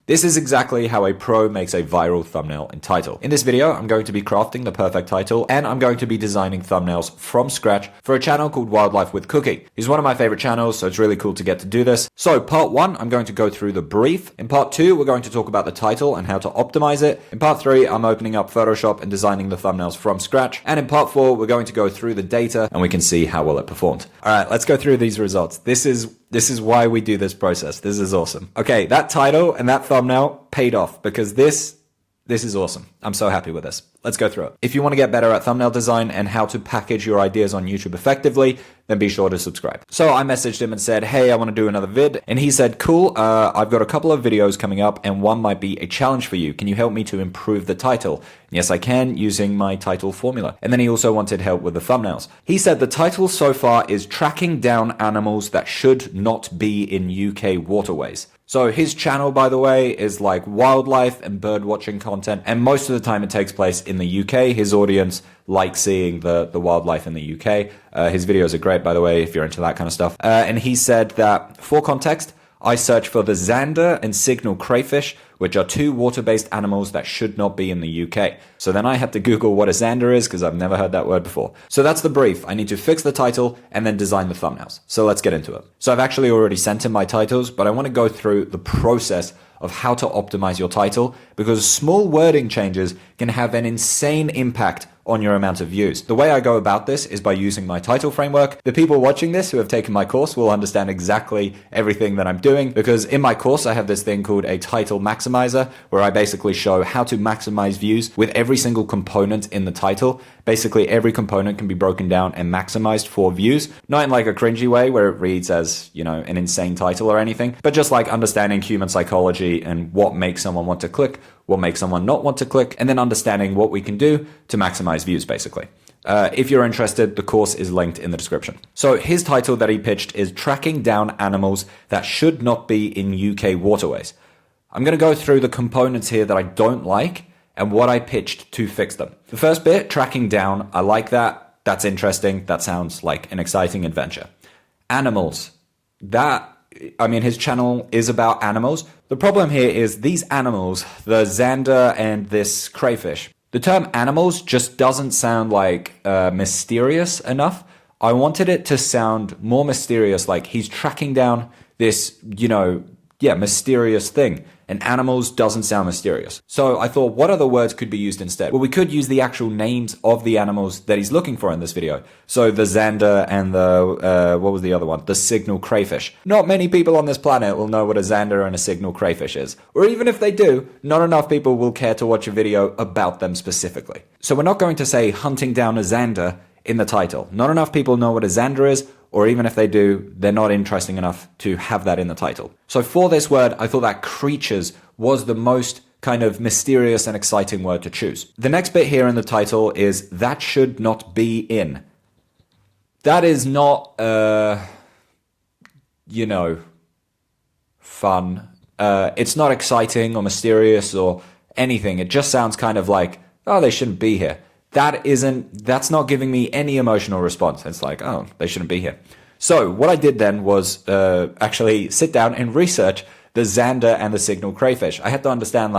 This is exactly how a pro makes a viral thumbnail and title. In this video, I'm going to be crafting the perfect title, and I'm going to be designing thumbnails from scratch for a channel called Wildlife with Cookie. He's one of my favorite channels, so it's really cool to get to do this. So part 1, I'm going to go through the brief. In part 2, we're going to talk about the title and how to optimize it. In part 3, I'm opening up Photoshop and designing the thumbnails from scratch. And in part 4, we're going to go through the data and we can see how well it performed. All right, let's go through these results. This is why we do this process. This is awesome. Okay, that title and that thumbnail paid off because this is awesome. I'm so happy with this. Let's go through it. If you want to get better at thumbnail design and how to package your ideas on YouTube effectively, then be sure to subscribe. So I messaged him and said, hey, I want to do another vid. And he said, cool, I've got a couple of videos coming up and one might be a challenge for you. Can you help me to improve the title? And yes, I can, using my title formula. And then he also wanted help with the thumbnails. He said the title so far is tracking down animals that should not be in UK waterways. So his channel, by the way, is like wildlife and bird watching content. And most of the time it takes place in the UK. His audience likes seeing the wildlife in the UK. His videos are great, by the way, if you're into that kind of stuff. And he said that, for context, I searched for the zander and signal crayfish, which are two water-based animals that should not be in the UK. So then I had to Google what a zander is because I've never heard that word before. So that's the brief. I need to fix the title and then design the thumbnails. So let's get into it. So I've actually already sent him my titles, but I want to go through the process of how to optimize your title because small wording changes can have an insane impact on your amount of views. The way I go about this is by using my title framework. The people watching this who have taken my course will understand exactly everything that I'm doing because in my course I have this thing called a title maximizer where I basically show how to maximize views with every single component in the title. Basically every component can be broken down and maximized for views, not in like a cringy way where it reads as, you know, an insane title or anything, but just like understanding human psychology and what makes someone want to click, what makes someone not want to click, and then understanding what we can do to maximize views, basically. If you're interested, the course is linked in the description. So his title that he pitched is Tracking Down Animals That Should Not Be in UK Waterways. I'm going to go through the components here that I don't like and what I pitched to fix them. The first bit, tracking down, I like that. That's interesting. That sounds like an exciting adventure. Animals. His channel is about animals. The problem here is these animals, the zander and this crayfish. The term animals just doesn't sound like mysterious enough. I wanted it to sound more mysterious, like he's tracking down this, mysterious thing. And animals doesn't sound mysterious. So I thought, what other words could be used instead? Well, we could use the actual names of the animals that he's looking for in this video. So the zander and what was the other one? The signal crayfish. Not many people on this planet will know what a zander and a signal crayfish is. Or even if they do, not enough people will care to watch a video about them specifically. So we're not going to say hunting down a zander in the title. Not enough people know what a zander is, or even if they do, they're not interesting enough to have that in the title. So for this word, I thought that creatures was the most kind of mysterious and exciting word to choose. The next bit here in the title is that should not be in. That is not, fun. It's not exciting or mysterious or anything. It just sounds kind of like, oh, they shouldn't be here. That's not giving me any emotional response. It's like, oh, they shouldn't be here. So what I did then was actually sit down and research the zander and the signal crayfish. I had to understand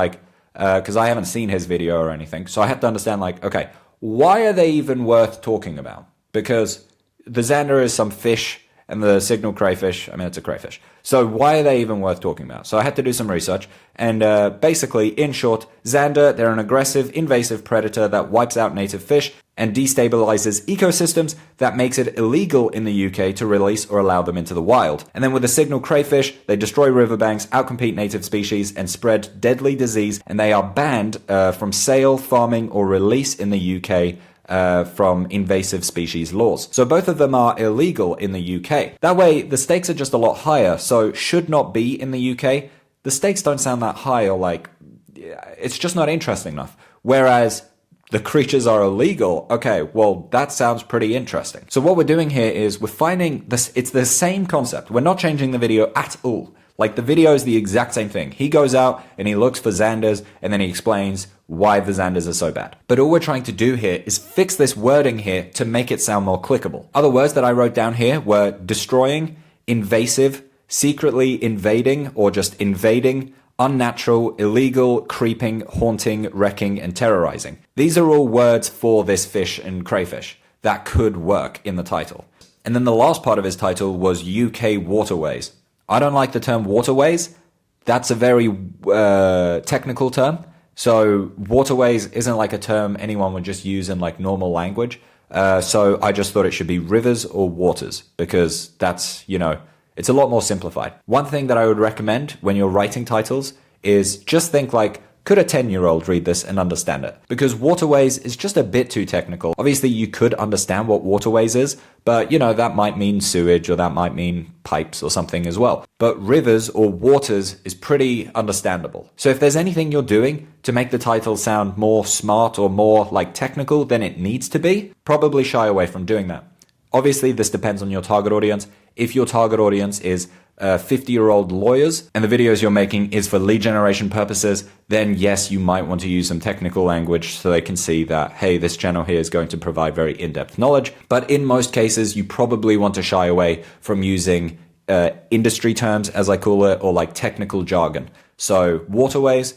because I haven't seen his video or anything. So I had to understand okay, why are they even worth talking about? Because the zander is some fish and the signal crayfish, it's a crayfish. So why are they even worth talking about? So I had to do some research. And basically, in short, zander, they're an aggressive, invasive predator that wipes out native fish and destabilizes ecosystems that makes it illegal in the UK to release or allow them into the wild. And then with the signal crayfish, they destroy riverbanks, outcompete native species, and spread deadly disease. And they are banned from sale, farming, or release in the UK from invasive species laws. So both of them are illegal in the UK. That way, the stakes are just a lot higher. So should not be in the UK. The stakes don't sound that high or it's just not interesting enough. Whereas the creatures are illegal. Okay, well, that sounds pretty interesting. So what we're doing here is we're finding this, it's the same concept. We're not changing the video at all. Like the video is the exact same thing. He goes out and he looks for zanders and then he explains why the zanders are so bad. But all we're trying to do here is fix this wording here to make it sound more clickable. Other words that I wrote down here were destroying, invasive, secretly invading or just invading, unnatural, illegal, creeping, haunting, wrecking, and terrorizing. These are all words for this fish and crayfish that could work in the title. And then the last part of his title was UK waterways. I don't like the term waterways. That's a very technical term. So waterways isn't like a term anyone would just use in like normal language. So I just thought it should be rivers or waters because that's, it's a lot more simplified. One thing that I would recommend when you're writing titles is just think like, could a 10-year-old read this and understand it? Because waterways is just a bit too technical. Obviously, you could understand what waterways is, but that might mean sewage or that might mean pipes or something as well. But rivers or waters is pretty understandable. So if there's anything you're doing to make the title sound more smart or more like technical than it needs to be, probably shy away from doing that. Obviously, this depends on your target audience. If your target audience is 50-year-old lawyers and the videos you're making is for lead generation purposes, then yes, you might want to use some technical language so they can see that, hey, this channel here is going to provide very in-depth knowledge. But in most cases, you probably want to shy away from using industry terms, as I call it, or like technical jargon. So waterways,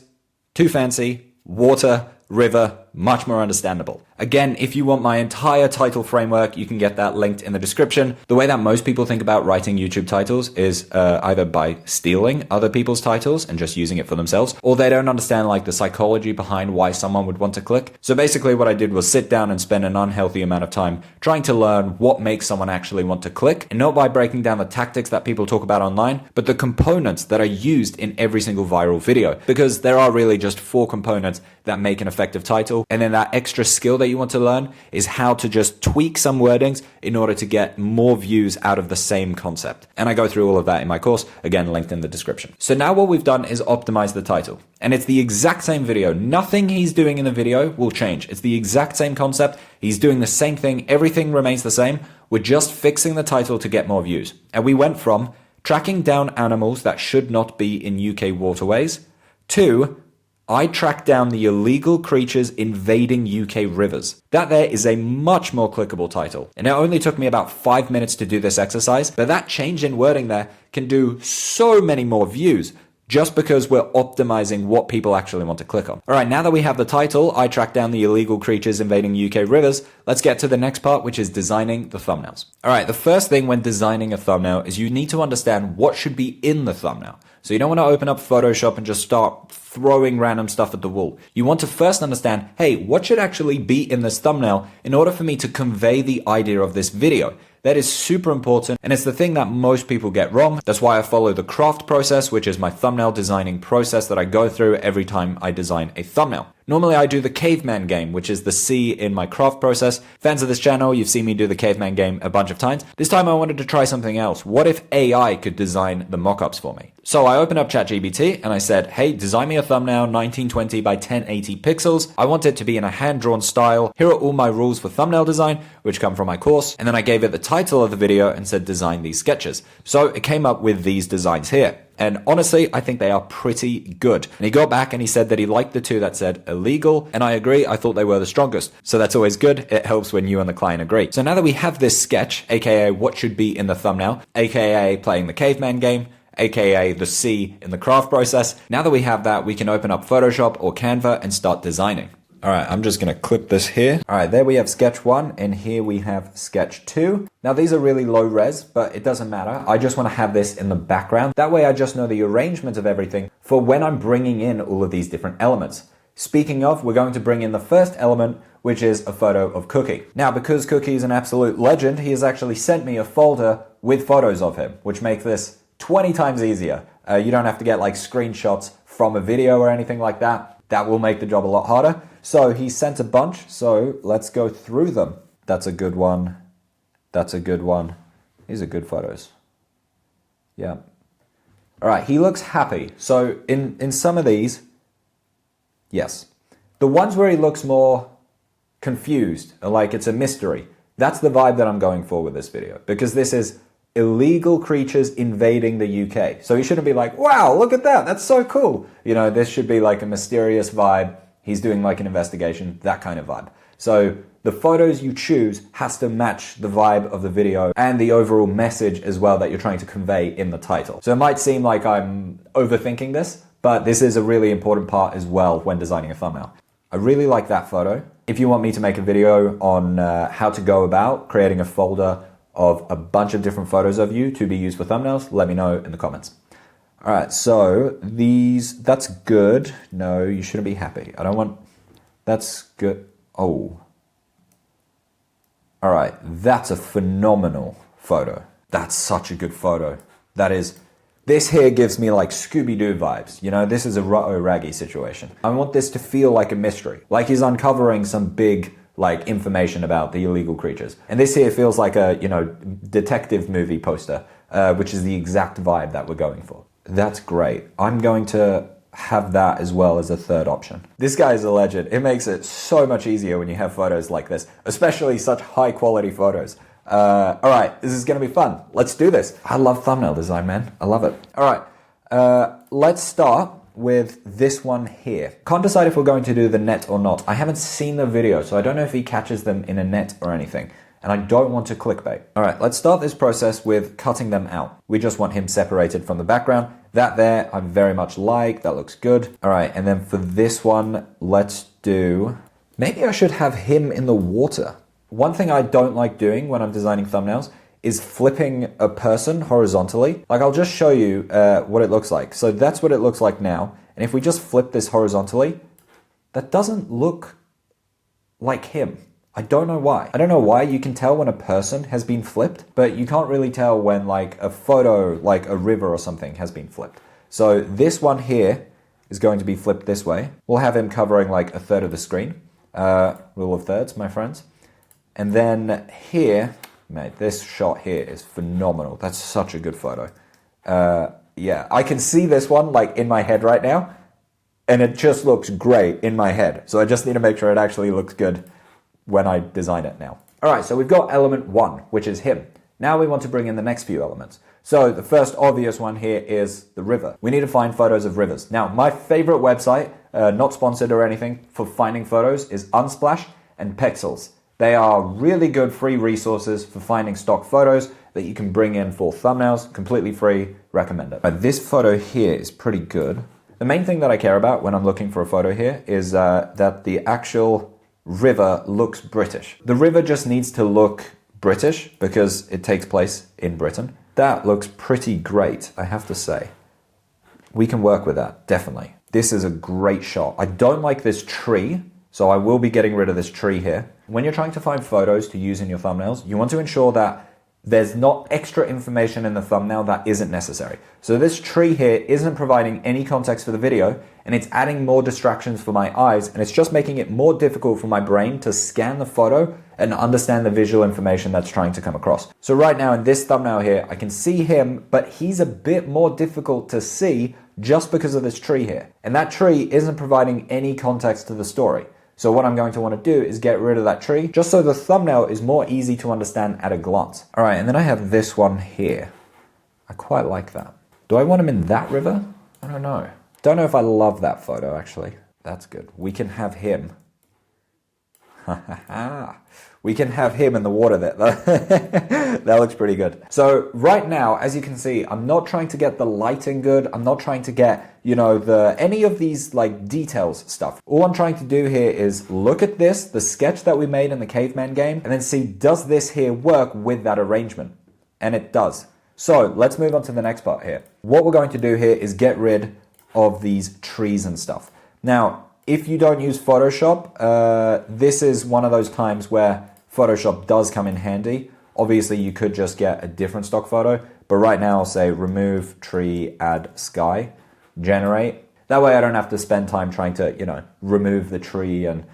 too fancy. Water, river, much more understandable. Again, if you want my entire title framework, you can get that linked in the description. The way that most people think about writing YouTube titles is either by stealing other people's titles and just using it for themselves, or they don't understand like the psychology behind why someone would want to click. So basically what I did was sit down and spend an unhealthy amount of time trying to learn what makes someone actually want to click, and not by breaking down the tactics that people talk about online, but the components that are used in every single viral video, because there are really just 4 components that make an effective title. And then that extra skill that you want to learn is how to just tweak some wordings in order to get more views out of the same concept. And I go through all of that in my course, again, linked in the description. So now what we've done is optimize the title. And it's the exact same video. Nothing he's doing in the video will change. It's the exact same concept. He's doing the same thing. Everything remains the same. We're just fixing the title to get more views. And we went from tracking down animals that should not be in UK waterways to I tracked down the illegal creatures invading UK rivers. That there is a much more clickable title. And it only took me about 5 minutes to do this exercise, but that change in wording there can do so many more views just because we're optimizing what people actually want to click on. All right, now that we have the title, I tracked down the illegal creatures invading UK rivers, let's get to the next part, which is designing the thumbnails. All right, the first thing when designing a thumbnail is you need to understand what should be in the thumbnail. So you don't want to open up Photoshop and just start throwing random stuff at the wall. You want to first understand, hey, what should actually be in this thumbnail in order for me to convey the idea of this video? That is super important, and it's the thing that most people get wrong. That's why I follow the craft process, which is my thumbnail designing process that I go through every time I design a thumbnail. Normally I do the caveman game, which is the C in my craft process. Fans of this channel, you've seen me do the caveman game a bunch of times. This time I wanted to try something else. What if AI could design the mockups for me? So I opened up ChatGPT and I said, hey, design me a thumbnail 1920 by 1080 pixels. I want it to be in a hand-drawn style. Here are all my rules for thumbnail design, which come from my course. And then I gave it the title of the video and said, design these sketches. So it came up with these designs here. And honestly, I think they are pretty good. And he got back and he said that he liked the 2 that said illegal. And I agree, I thought they were the strongest. So that's always good. It helps when you and the client agree. So now that we have this sketch, aka what should be in the thumbnail, aka playing the caveman game, aka the C in the craft process, now that we have that, we can open up Photoshop or Canva and start designing. All right, I'm just going to clip this here. All right, there we have sketch 1, and here we have sketch 2. Now, these are really low res, but it doesn't matter. I just want to have this in the background. That way, I just know the arrangement of everything for when I'm bringing in all of these different elements. Speaking of, we're going to bring in the first element, which is a photo of Cookie. Now, because Cookie is an absolute legend, he has actually sent me a folder with photos of him, which makes this 20 times easier. You don't have to get like screenshots from a video or anything like that. That will make the job a lot harder. So he sent a bunch, so let's go through them. That's a good one. That's a good one. These are good photos. Yeah. All right, he looks happy. So in some of these, yes. The ones where he looks more confused, like it's a mystery, that's the vibe that I'm going for with this video, because this is illegal creatures invading the UK. So you shouldn't be like, wow, look at that. That's so cool. This should be like a mysterious vibe. He's doing like an investigation, that kind of vibe. So the photos you choose has to match the vibe of the video and the overall message as well that you're trying to convey in the title. So it might seem like I'm overthinking this, but this is a really important part as well when designing a thumbnail. I really like that photo. If you want me to make a video on how to go about creating a folder of a bunch of different photos of you to be used for thumbnails, let me know in the comments. All right, so that's good. No, you shouldn't be happy. That's good. Oh. All right, that's a phenomenal photo. That's such a good photo. This here gives me like Scooby-Doo vibes. You know, this is a Rutto Raggy situation. I want this to feel like a mystery, like he's uncovering some big like information about the illegal creatures. And this here feels like a, detective movie poster, which is the exact vibe that we're going for. That's great. I'm going to have that as well as a third option. This guy is a legend. It makes it so much easier when you have photos like this, especially such high quality photos. All right, this is going to be fun. Let's do this. I love thumbnail design, man. I love it. All right, let's start with this one here. Can't decide if we're going to do the net or not. I haven't seen the video, so I don't know if he catches them in a net or anything. And I don't want to clickbait. All right, let's start this process with cutting them out. We just want him separated from the background. That there, I very much like. That looks good. All right, and then for this one, let's do... Maybe I should have him in the water. One thing I don't like doing when I'm designing thumbnails is flipping a person horizontally. Like, I'll just show you what it looks like. So that's what it looks like now. And if we just flip this horizontally, that doesn't look like him. I don't know why. I don't know why. You can tell when a person has been flipped, but you can't really tell when like a photo, like a river or something has been flipped. So this one here is going to be flipped this way. We'll have him covering like a third of the screen. Rule of thirds, my friends. And then here, mate, this shot here is phenomenal. That's such a good photo. Yeah, I can see this one like in my head right now, and it just looks great in my head. So I just need to make sure it actually looks good when I design it now. All right, so we've got element 1, which is him. Now we want to bring in the next few elements. So the first obvious one here is the river. We need to find photos of rivers. Now, my favorite website, not sponsored or anything, for finding photos is Unsplash and Pexels. They are really good free resources for finding stock photos that you can bring in for thumbnails, completely free, recommend it. But this photo here is pretty good. The main thing that I care about when I'm looking for a photo here is that the actual river looks British. The river just needs to look British because it takes place in Britain. That looks pretty great, I have to say. We can work with that, definitely. This is a great shot. I don't like this tree, so I will be getting rid of this tree here. When you're trying to find photos to use in your thumbnails, you want to ensure that there's not extra information in the thumbnail that isn't necessary. So this tree here isn't providing any context for the video, and it's adding more distractions for my eyes, and it's just making it more difficult for my brain to scan the photo and understand the visual information that's trying to come across. So right now in this thumbnail here, I can see him, but he's a bit more difficult to see just because of this tree here. And that tree isn't providing any context to the story. So what I'm going to want to do is get rid of that tree, just so the thumbnail is more easy to understand at a glance. All right, and then I have this one here. I quite like that. Do I want him in that river? I don't know. Don't know if I love that photo, actually. That's good. We can have him. We can have him in the water there. That looks pretty good. So right now, as you can see, I'm not trying to get the lighting good. I'm not trying to get, any of these like details stuff. All I'm trying to do here is look at this, the sketch that we made in the caveman game, and then see, does this here work with that arrangement? And it does. So let's move on to the next part here. What we're going to do here is get rid of these trees and stuff. Now, if you don't use Photoshop, this is one of those times where Photoshop does come in handy. Obviously, you could just get a different stock photo, but right now I'll say remove tree, add sky, generate. That way I don't have to spend time trying to, remove the tree and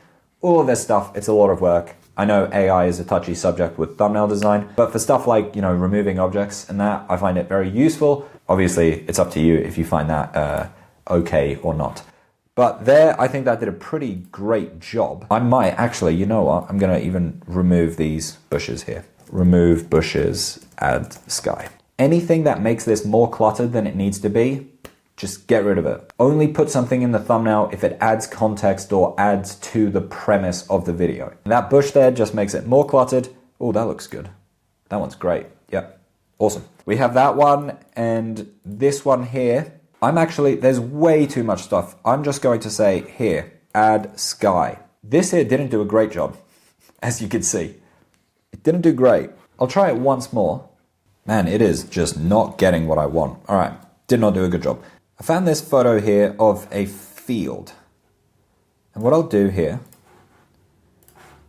all of this stuff. It's a lot of work. I know AI is a touchy subject with thumbnail design, but for stuff like, removing objects and that, I find it very useful. Obviously, it's up to you if you find that okay or not. But there, I think that did a pretty great job. I might actually, you know what? I'm going to even remove these bushes here. Remove bushes, add sky. Anything that makes this more cluttered than it needs to be, just get rid of it. Only put something in the thumbnail if it adds context or adds to the premise of the video. And that bush there just makes it more cluttered. Oh, that looks good. That one's great. Yep. Awesome. We have that one and this one here. There's way too much stuff. I'm just going to say here, add sky. This here didn't do a great job, as you can see. It didn't do great. I'll try it once more. Man, it is just not getting what I want. All right, did not do a good job. I found this photo here of a field. And what I'll do here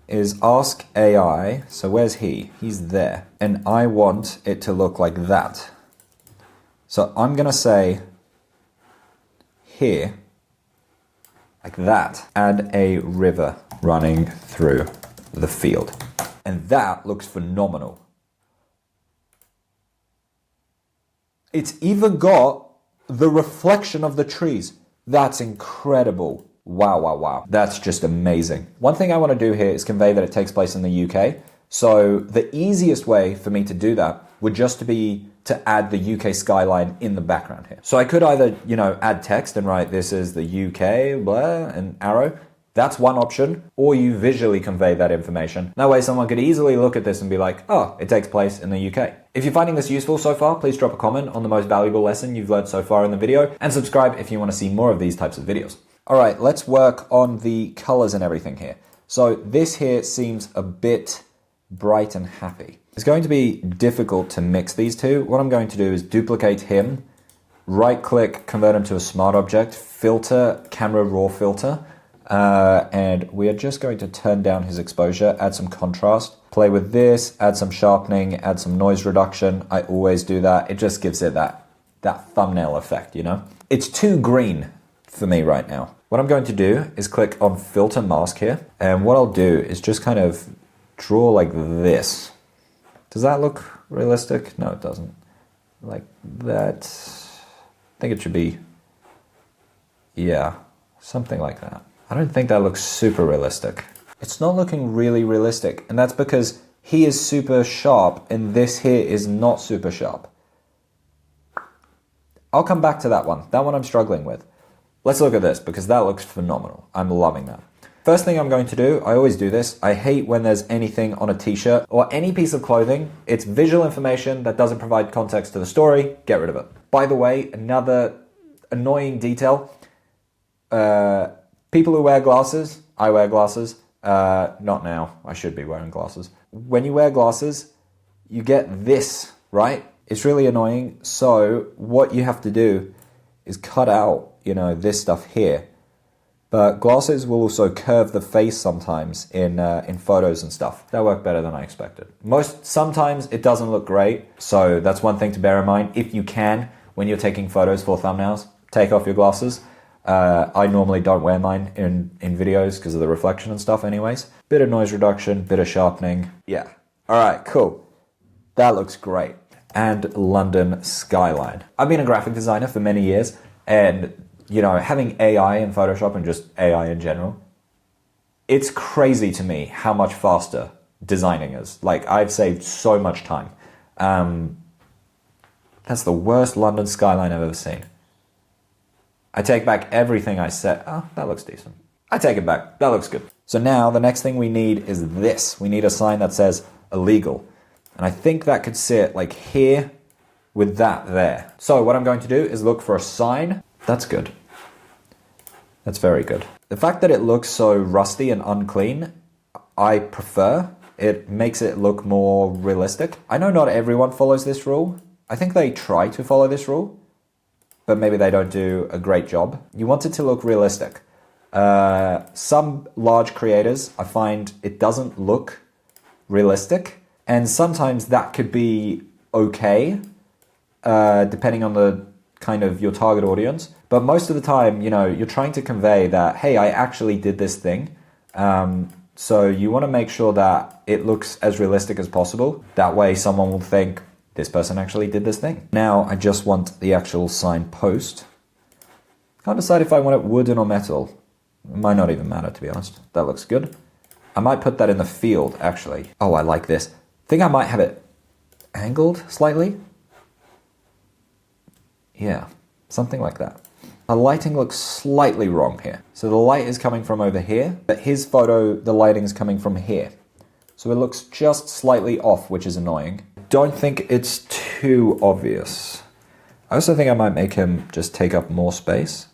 is ask AI, so where's he? He's there. And I want it to look like that. So I'm going to say here, like that, add a river running through the field. And that looks phenomenal. It's even got the reflection of the trees. That's incredible. Wow, wow, wow. That's just amazing. One thing I want to do here is convey that it takes place in the UK. So the easiest way for me to do that would just be to add the UK skyline in the background here. So I could either, add text and write this is the UK, blah, and arrow. That's one option. Or you visually convey that information. That way someone could easily look at this and be like, oh, it takes place in the UK. If you're finding this useful so far, please drop a comment on the most valuable lesson you've learned so far in the video, and subscribe if you want to see more of these types of videos. All right, let's work on the colors and everything here. So this here seems a bit bright and happy. It's going to be difficult to mix these two. What I'm going to do is duplicate him, right click, convert him to a smart object, filter, camera raw filter, and we are just going to turn down his exposure, add some contrast, play with this, add some sharpening, add some noise reduction. I always do that. It just gives it that thumbnail effect, It's too green for me right now. What I'm going to do is click on filter mask here, and what I'll do is just kind of draw like this. Does that look realistic? No, it doesn't. Like that. I think it should be, yeah, something like that. I don't think that looks super realistic. It's not looking really realistic, and that's because he is super sharp and this here is not super sharp. I'll come back to that one. That one I'm struggling with. Let's look at this because that looks phenomenal. I'm loving that. First thing I'm going to do, I always do this, I hate when there's anything on a t-shirt or any piece of clothing. It's visual information that doesn't provide context to the story. Get rid of it. By the way, another annoying detail. People who wear glasses, I wear glasses. Not now. I should be wearing glasses. When you wear glasses, you get this, right? It's really annoying. So what you have to do is cut out, this stuff here. But glasses will also curve the face sometimes in photos and stuff. That worked better than I expected. Sometimes it doesn't look great. So that's one thing to bear in mind. If you can, when you're taking photos for thumbnails, take off your glasses. I normally don't wear mine in videos because of the reflection and stuff anyways. Bit of noise reduction, bit of sharpening. Yeah. All right, cool. That looks great. And London skyline. I've been a graphic designer for many years, and having AI in Photoshop and just AI in general, it's crazy to me how much faster designing is. Like, I've saved so much time. That's the worst London skyline I've ever seen. I take back everything I said. Oh, that looks decent. I take it back. That looks good. So now the next thing we need is this. We need a sign that says illegal. And I think that could sit like here with that there. So what I'm going to do is look for a sign. That's good. That's very good. The fact that it looks so rusty and unclean, I prefer. It makes it look more realistic. I know not everyone follows this rule. I think they try to follow this rule, but maybe they don't do a great job. You want it to look realistic. Some large creators, I find it doesn't look realistic, and sometimes that could be okay, depending on the kind of your target audience. But most of the time, you're trying to convey that, hey, I actually did this thing. So you want to make sure that it looks as realistic as possible. That way someone will think, this person actually did this thing. Now I just want the actual sign post. Can't decide if I want it wooden or metal. It might not even matter, to be honest. That looks good. I might put that in the field, actually. Oh, I like this. I think I might have it angled slightly. Yeah, something like that. The lighting looks slightly wrong here. So the light is coming from over here, but his photo, the lighting is coming from here. So it looks just slightly off, which is annoying. Don't think it's too obvious. I also think I might make him just take up more space.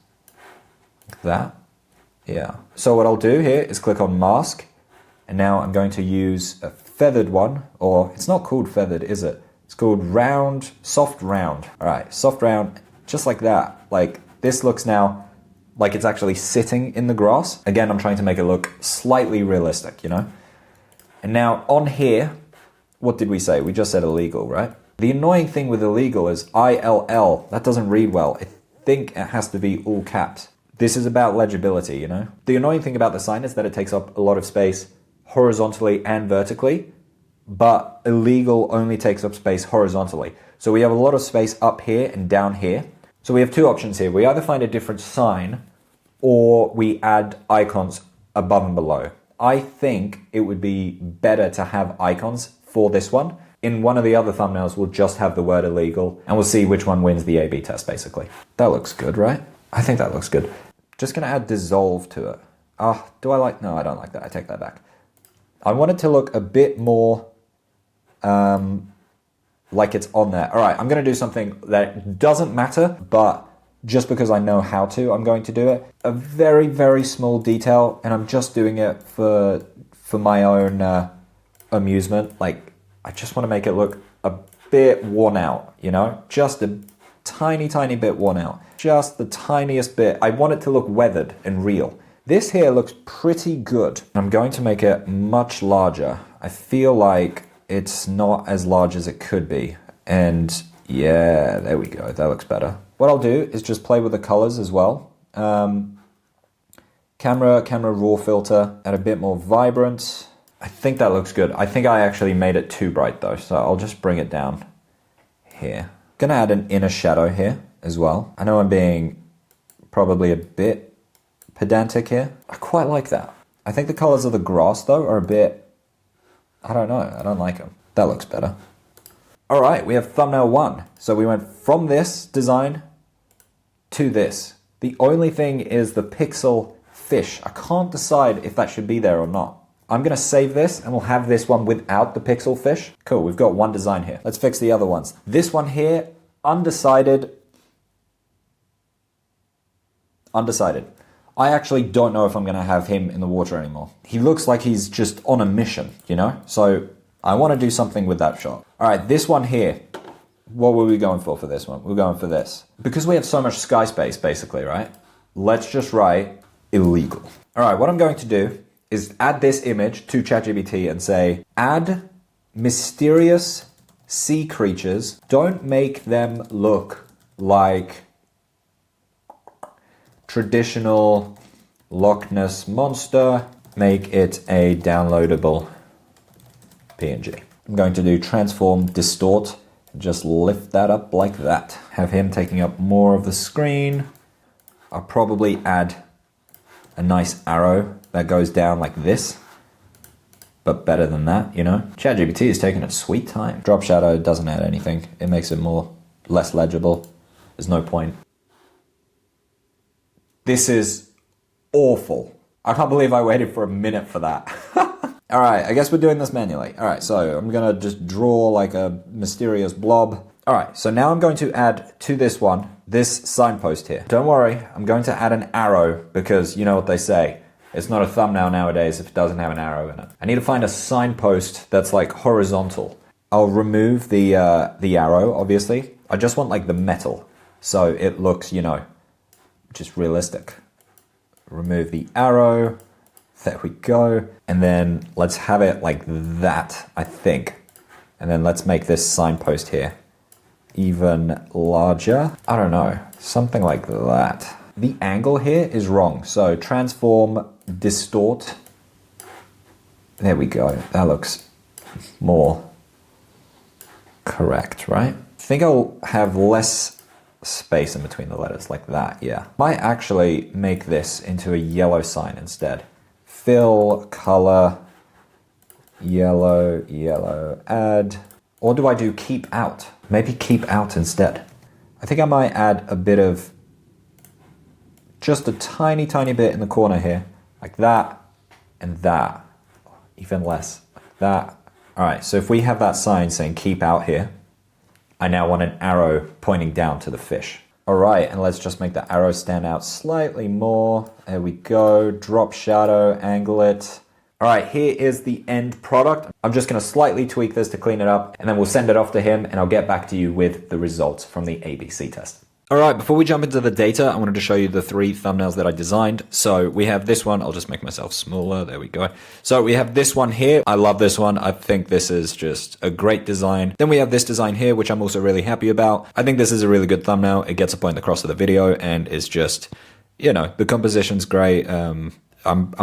Like that. Yeah. So what I'll do here is click on mask. And now I'm going to use a feathered one. Or it's not called feathered, is it? It's called round, soft round. All right, soft round, just like that. Like this looks now like it's actually sitting in the grass. Again, I'm trying to make it look slightly realistic, you know? And now on here, what did we say? We just said illegal, right? The annoying thing with illegal is ILL. That doesn't read well. I think it has to be all caps. This is about legibility, you know? The annoying thing about the sign is that it takes up a lot of space horizontally and vertically, but illegal only takes up space horizontally. So we have a lot of space up here and down here. So we have two options here. We either find a different sign or we add icons above and below. I think it would be better to have icons for this one. In one of the other thumbnails, we'll just have the word illegal and we'll see which one wins the A/B test, basically. That looks good, right? I think that looks good. Just gonna add dissolve to it. Do I like, no, I don't like that. I take that back. I want it to look a bit more like it's on there. All right, I'm going to do something that doesn't matter, but just because I know how to, I'm going to do it. A very, very small detail, and I'm just doing it for my own amusement. Like, I just want to make it look a bit worn out, you know? Just a tiny, tiny bit worn out. Just the tiniest bit. I want it to look weathered and real. This here looks pretty good. I'm going to make it much larger. I feel like it's not as large as it could be. And yeah, there we go. That looks better. What I'll do is just play with the colors as well. Camera raw filter, add a bit more vibrant. I think that looks good. I think I actually made it too bright though, so I'll just bring it down here. Gonna add an inner shadow here as well. I know I'm being probably a bit pedantic here. I quite like that. I think the colors of the grass though are a bit, I don't know, I don't like them. That looks better. All right, we have thumbnail 1. So we went from this design to this. The only thing is the pixel fish. I can't decide if that should be there or not. I'm gonna save this and we'll have this one without the pixel fish. Cool, we've got one design here. Let's fix the other ones. This one here, undecided. I actually don't know if I'm going to have him in the water anymore. He looks like he's just on a mission, you know? So I want to do something with that shot. All right, this one here. What were we going for this one? We're going for this. Because we have so much sky space, basically, right? Let's just write illegal. All right, what I'm going to do is add this image to ChatGPT and say, add mysterious sea creatures. Don't make them look like traditional Loch Ness monster. Make it a downloadable PNG. I'm going to do transform distort. Just lift that up like that. Have him taking up more of the screen. I'll probably add a nice arrow that goes down like this, but better than that, you know? ChatGPT is taking its sweet time. Drop shadow doesn't add anything. It makes it less legible. There's no point. This is awful. I can't believe I waited for a minute for that. All right, I guess we're doing this manually. All right, so I'm gonna just draw like a mysterious blob. All right, so now I'm going to add to this one, this signpost here. Don't worry, I'm going to add an arrow because you know what they say. It's not a thumbnail nowadays if it doesn't have an arrow in it. I need to find a signpost that's like horizontal. I'll remove the arrow, obviously. I just want like the metal, so it looks, you know, just realistic. Remove the arrow. There we go. And then let's have it like that, I think. And then let's make this signpost here even larger. I don't know, something like that. The angle here is wrong. So transform, distort. There we go. That looks more correct, right? I think I'll have less space in between the letters like that, yeah. Might actually make this into a yellow sign instead. Fill, color, yellow, add. Or do I do keep out? Maybe keep out instead. I think I might add a bit of, just a tiny bit in the corner here, like that and that, even less, like that. All right, so if we have that sign saying keep out here, I now want an arrow pointing down to the fish. All right, and let's just make the arrow stand out slightly more. There we go. Drop shadow, angle it. All right, here is the end product. I'm just going to slightly tweak this to clean it up, and then we'll send it off to him, and I'll get back to you with the results from the ABC test. All right, before we jump into the data, I wanted to show you the 3 thumbnails that I designed. So we have this one. I'll just make myself smaller. There we go. So we have this one here. I love this one. I think this is just a great design. Then we have this design here, which I'm also really happy about. I think this is a really good thumbnail. It gets a point across to the video and is just, you know, the composition's great. I'm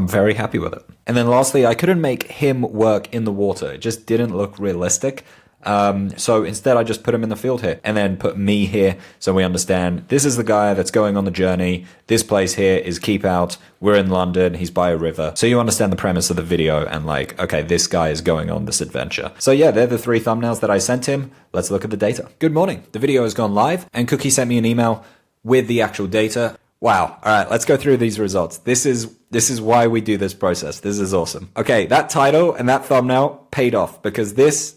very happy with it. And then lastly, I couldn't make him work in the water. It just didn't look realistic. So instead I just put him in the field here and then put me here. So we understand this is the guy that's going on the journey. This place here is Keep Out. We're in London. He's by a river. So you understand the premise of the video and like, okay, this guy is going on this adventure. So yeah, they're the 3 thumbnails that I sent him. Let's look at the data. Good morning. The video has gone live and Cookie sent me an email with the actual data. Wow. All right, let's go through these results. This is why we do this process. This is awesome. Okay, that title and that thumbnail paid off because this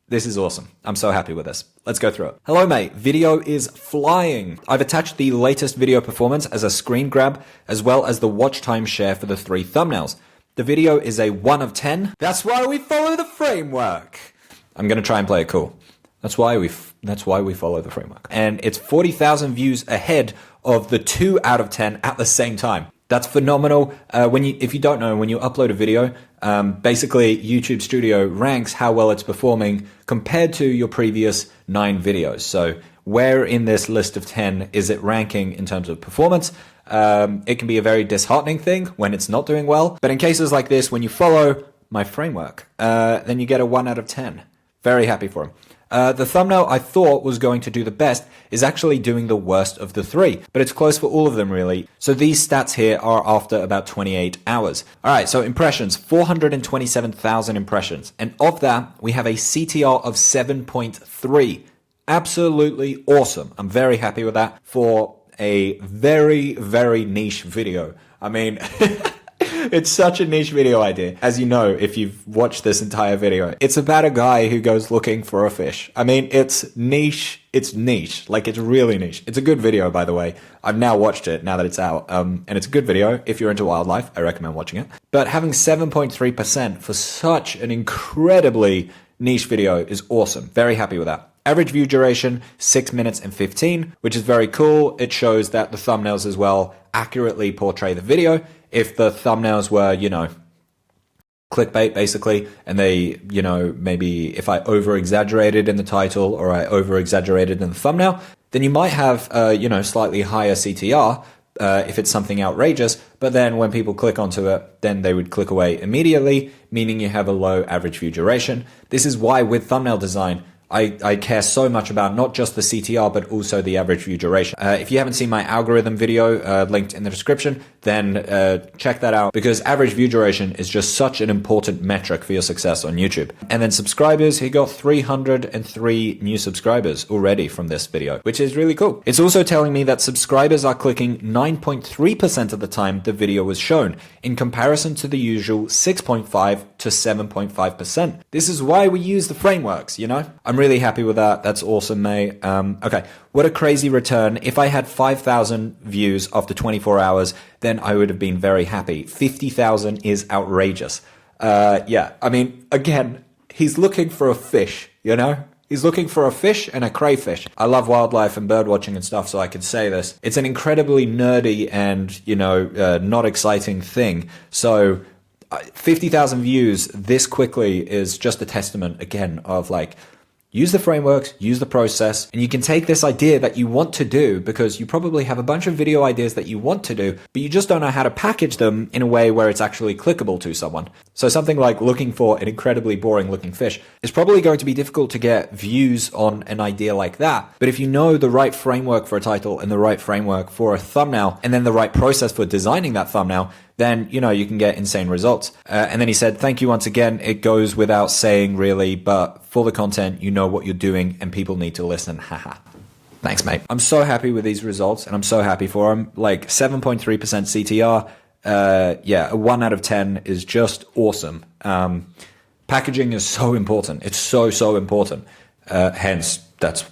is awesome. I'm so happy with this. Let's go through it. Hello, mate. Video is flying. I've attached the latest video performance as a screen grab, as well as the watch time share for the 3 thumbnails. The video is a 1 of 10. That's why we follow the framework. I'm going to try and play it cool. That's why we follow the framework. And it's 40,000 views ahead of the 2 out of 10 at the same time. That's phenomenal. If you don't know, when you upload a video, basically YouTube Studio ranks how well it's performing compared to your previous 9 videos. So where in this list of 10 is it ranking in terms of performance? It can be a very disheartening thing when it's not doing well. But in cases like this, when you follow my framework, then you get a 1 out of 10. Very happy for him. The thumbnail I thought was going to do the best is actually doing the worst of the 3, but it's close for all of them really. So these stats here are after about 28 hours. All right, so impressions, 427,000 impressions. And of that, we have a CTR of 7.3. Absolutely awesome. I'm very happy with that for a very, very niche video. I mean... It's such a niche video idea. As you know, if you've watched this entire video, it's about a guy who goes looking for a fish. I mean, it's niche. It's niche. Like, it's really niche. It's a good video, by the way. I've now watched it now that it's out. And it's a good video. If you're into wildlife, I recommend watching it. But having 7.3% for such an incredibly niche video is awesome. Very happy with that. Average view duration, 6 minutes and 15, which is very cool. It shows that the thumbnails as well accurately portray the video. If the thumbnails were, you know, clickbait basically, and they, you know, maybe if I over-exaggerated in the title or I over-exaggerated in the thumbnail, then you might have, you know, slightly higher CTR if it's something outrageous. But then when people click onto it, then they would click away immediately, meaning you have a low average view duration. This is why with thumbnail design, I care so much about not just the CTR, but also the average view duration. If you haven't seen my algorithm video linked in the description, then check that out because average view duration is just such an important metric for your success on YouTube. And then subscribers, he got 303 new subscribers already from this video, which is really cool. It's also telling me that subscribers are clicking 9.3% of the time the video was shown, in comparison to the usual 6.5 to 7.5%. This is why we use the frameworks, you know? I'm really happy with that. That's awesome, mate. Okay, what a crazy return. If I had 5,000 views after 24 hours, then I would have been very happy. 50,000 is outrageous. Yeah, I mean, again, he's looking for a fish, you know? He's looking for a fish and a crayfish. I love wildlife and bird watching and stuff, so I can say this. It's an incredibly nerdy and, you know, not exciting thing. So 50,000 views this quickly is just a testament, again, of like, use the frameworks, use the process, and you can take this idea that you want to do because you probably have a bunch of video ideas that you want to do, but you just don't know how to package them in a way where it's actually clickable to someone. So something like looking for an incredibly boring looking fish is probably going to be difficult to get views on an idea like that. But if you know the right framework for a title and the right framework for a thumbnail, and then the right process for designing that thumbnail, then, you know, you can get insane results. And then he said, thank you once again. It goes without saying, really, but for the content, you know what you're doing and people need to listen. Haha. Thanks, mate. I'm so happy with these results and I'm so happy for him. Like 7.3% CTR. Yeah, a 1 out of 10 is just awesome. Packaging is so important. It's so important. Hence, that's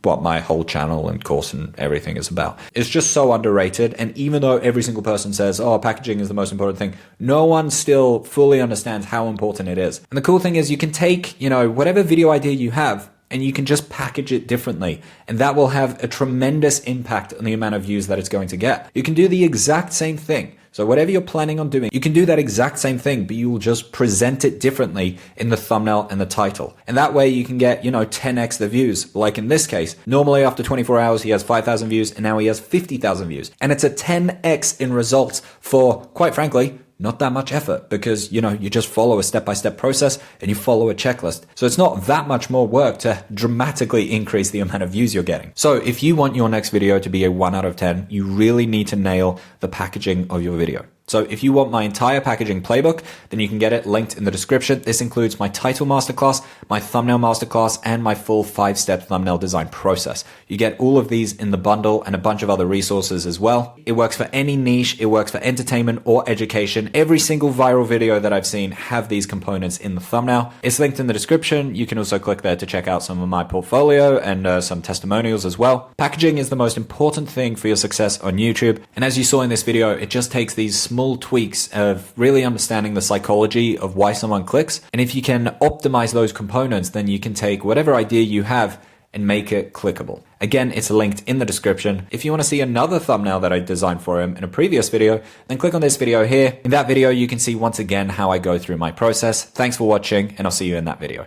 what my whole channel and course and everything is about. It's just so underrated. And even though every single person says, oh, packaging is the most important thing, no one still fully understands how important it is. And the cool thing is you can take, whatever video idea you have, and you can just package it differently. And that will have a tremendous impact on the amount of views that it's going to get. You can do the exact same thing. So whatever you're planning on doing, you can do that exact same thing, but you will just present it differently in the thumbnail and the title. And that way you can get, 10x the views. Like in this case, normally after 24 hours, he has 5,000 views and now he has 50,000 views. And it's a 10x in results for, quite frankly, not that much effort because, you just follow a step-by-step process and you follow a checklist. So it's not that much more work to dramatically increase the amount of views you're getting. So if you want your next video to be a 1 out of 10, you really need to nail the packaging of your video. So if you want my entire packaging playbook, then you can get it linked in the description. This includes my title masterclass, my thumbnail masterclass, and my full 5-step thumbnail design process. You get all of these in the bundle and a bunch of other resources as well. It works for any niche. It works for entertainment or education. Every single viral video that I've seen have these components in the thumbnail. It's linked in the description. You can also click there to check out some of my portfolio and some testimonials as well. Packaging is the most important thing for your success on YouTube. And as you saw in this video, it just takes these small tweaks of really understanding the psychology of why someone clicks. And if you can optimize those components, then you can take whatever idea you have and make it clickable. Again, it's linked in the description. If you want to see another thumbnail that I designed for him in a previous video, then click on this video here. In that video, you can see once again how I go through my process. Thanks for watching, and I'll see you in that video.